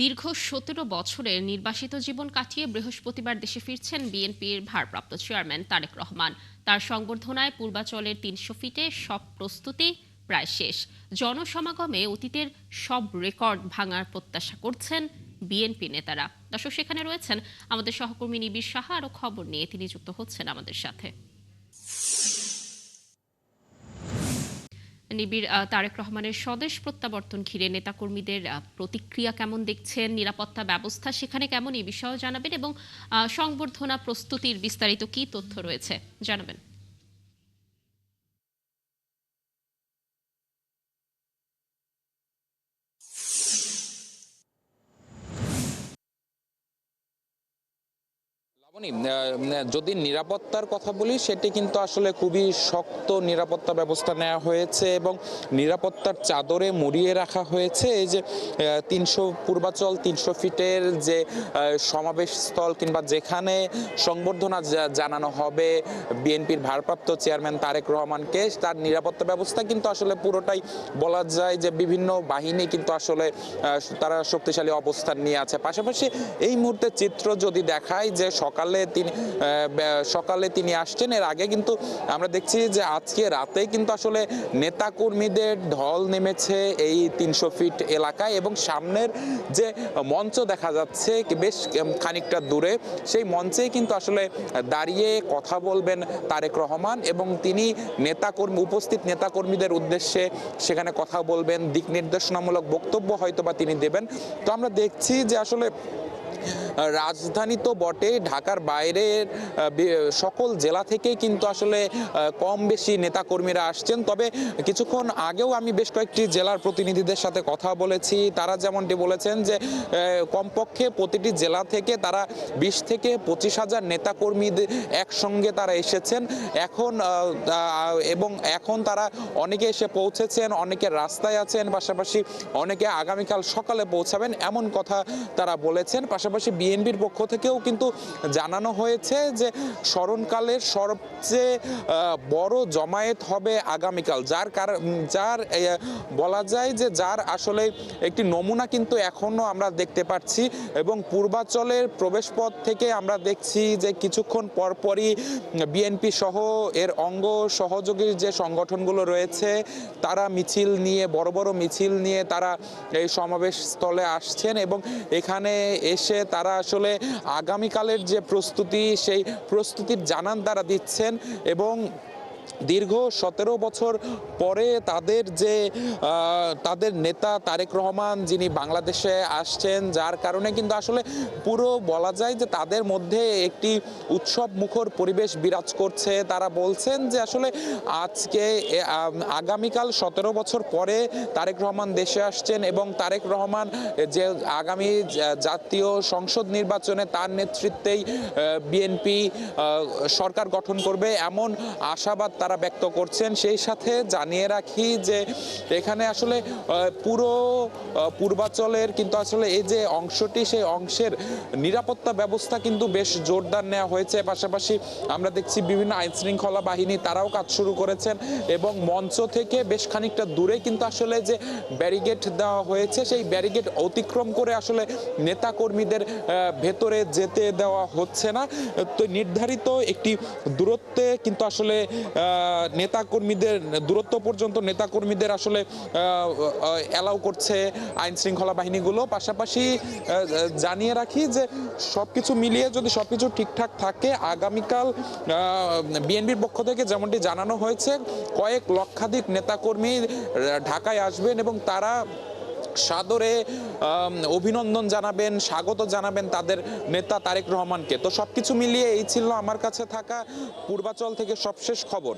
দীর্ঘ ১৭ বছরের নির্বাসিত জীবন কাটিয়ে বৃহস্পতিবার দেশে ফিরছেন বিএনপির ভারপ্রাপ্ত চেয়ারম্যান তারেক রহমান। তার সংবর্ধনায় পূর্বাচলের ৩০০ ফিটে সব প্রস্তুতি প্রায় শেষ। জনসমাগমে অতীতের সব রেকর্ড ভাঙার প্রত্যাশা করছেন বিএনপি নেতারা। দর্শক, সেখানে রয়েছেন আমাদের সহকর্মী নিবিড় সাহা। আরও খবর নিয়ে তিনি যুক্ত হচ্ছেন আমাদের সাথে। নিবিড়, তারেক রহমানের স্বদেশ প্রত্যাবর্তন ঘিরে নেতাকর্মীদের প্রতিক্রিয়া কেমন দেখছেন, নিরাপত্তা ব্যবস্থা সেখানে কেমন, এই বিষয়েও জানাবেন এবং সংবর্ধনা প্রস্তুতির বিস্তারিত কি তথ্য রয়েছে জানাবেন। যদি নিরাপত্তার কথা বলি, সেটি কিন্তু আসলে খুবই শক্ত নিরাপত্তা ব্যবস্থা নেওয়া হয়েছে এবং নিরাপত্তার চাদরে মুড়িয়ে রাখা হয়েছে। এই যে ৩০০ পূর্বাচল ৩০০ ফিটের যে সমাবেশ স্থল কিংবা যেখানে সংবর্ধনা জানানো হবে বিএনপির ভারপ্রাপ্ত চেয়ারম্যান তারেক রহমানকে, তার নিরাপত্তা ব্যবস্থা কিন্তু আসলে পুরোটাই বলা যায় যে বিভিন্ন বাহিনী কিন্তু আসলে তারা শক্তিশালী অবস্থান নিয়ে আছে। পাশাপাশি এই মুহূর্তে চিত্র যদি দেখায় যে সকালে তিনি আসছেন, এর আগে কিন্তু আমরা দেখছি যে আজকে রাতে কিন্তু আসলে নেতাকর্মীদের ঢল নেমেছে এই ৩০০ ফিট এলাকায় এবং সামনের যে মঞ্চ দেখা যাচ্ছে বেশ খানিকটা দূরে, সেই মঞ্চেই কিন্তু আসলে দাঁড়িয়ে কথা বলবেন তারেক রহমান এবং তিনি উপস্থিত নেতাকর্মীদের উদ্দেশ্যে সেখানে কথা বলবেন, দিক নির্দেশনামূলক বক্তব্য হয়তো বা তিনি দেবেন। তো আমরা দেখছি যে আসলে রাজধানী তো বটে, ঢাকার বাইরের সকল জেলা থেকেই কিন্তু আসলে কম বেশি নেতাকর্মীরা আসছেন। তবে কিছুক্ষণ আগেও আমি বেশ কয়েকটি জেলার প্রতিনিধিদের সাথে কথা বলেছি, তারা যেমনটি বলেছেন যে কমপক্ষে প্রতিটি জেলা থেকে তারা ২০ থেকে ২৫ হাজার নেতাকর্মীদের একসঙ্গে তারা এসেছেন এবং এখন তারা অনেকে এসে পৌঁছেছেন, অনেকে রাস্তায় আছেন, পাশাপাশি অনেকে আগামীকাল সকালে পৌঁছাবেন, এমন কথা তারা বলেছেন। পাশাপাশি বিএনপির পক্ষ থেকেও কিন্তু জানানো হয়েছে যে স্মরণকালের সবচেয়ে বড় জমায়েত হবে আগামীকাল, যার বলা যায় যে যার আসলে একটি নমুনা কিন্তু এখনো আমরা দেখতে পাচ্ছি এবং পূর্বাচলের প্রবেশপথ থেকে আমরা দেখছি যে কিছুক্ষণ পরপরই বিএনপি সহ এর অঙ্গ সহযোগী যে সংগঠনগুলো রয়েছে তারা মিছিল নিয়ে, বড় বড় মিছিল নিয়ে তারা এই সমাবেশ স্থলে আসছেন এবং এখানে এসে তারা আসলে আগামীকালের যে প্রস্তুতি, সেই প্রস্তুতির জানান তারা দিচ্ছেন এবং দীর্ঘ ১৭ বছর পরে তাদের নেতা তারেক রহমান যিনি বাংলাদেশে আসছেন, যার কারণে কিন্তু আসলে পুরো বলা যায় যে তাদের মধ্যে একটি উৎসব মুখর পরিবেশ বিরাজ করছে। তারা বলছেন যে আসলে আগামীকাল ১৭ বছর পরে তারেক রহমান দেশে আসছেন এবং তারেক রহমান যে আগামী জাতীয় সংসদ নির্বাচনে তার নেতৃত্বেই বিএনপি সরকার গঠন করবে, এমন আশাবাদ তারা ব্যক্ত করছেন। সেই সাথে জানিয়ে রাখি যে এখানে আসলে পুরো পূর্বাচলের কিন্তু আসলে এই যে অংশটি, সেই অংশের নিরাপত্তা ব্যবস্থা কিন্তু বেশ জোরদার নেওয়া হয়েছে। পাশাপাশি আমরা দেখছি বিভিন্ন আইন শৃঙ্খলা বাহিনী তারাও কাজ শুরু করেছেন এবং মঞ্চ থেকে বেশ খানিকটা দূরে কিন্তু আসলে যে ব্যারিকেড দেওয়া হয়েছে, সেই ব্যারিকেড অতিক্রম করে আসলে নেতাকর্মীদের ভেতরে যেতে দেওয়া হচ্ছে না। তো নির্ধারিত একটি দূরত্বে কিন্তু আসলে নেতাকর্মীদের দূরত্ব পর্যন্ত নেতাকর্মীদের আসলে অ্যালাউ করছে আইন শৃঙ্খলা বাহিনীগুলো। পাশাপাশি জানিয়ে রাখি যে সবকিছু মিলিয়ে যদি সবকিছু ঠিকঠাক থাকে, আগামীকাল বিএনপির পক্ষ থেকে যেমনটি জানানো হয়েছে কয়েক লক্ষাধিক নেতাকর্মী ঢাকায় আসবেন এবং তারা সাদরে অভিনন্দন জানাবেন, স্বাগত জানাবেন তাদের নেতা তারেক রহমানকে। তো সবকিছু মিলিয়ে এই ছিল আমার কাছে থাকা পূর্বাচল থেকে সবশেষ খবর।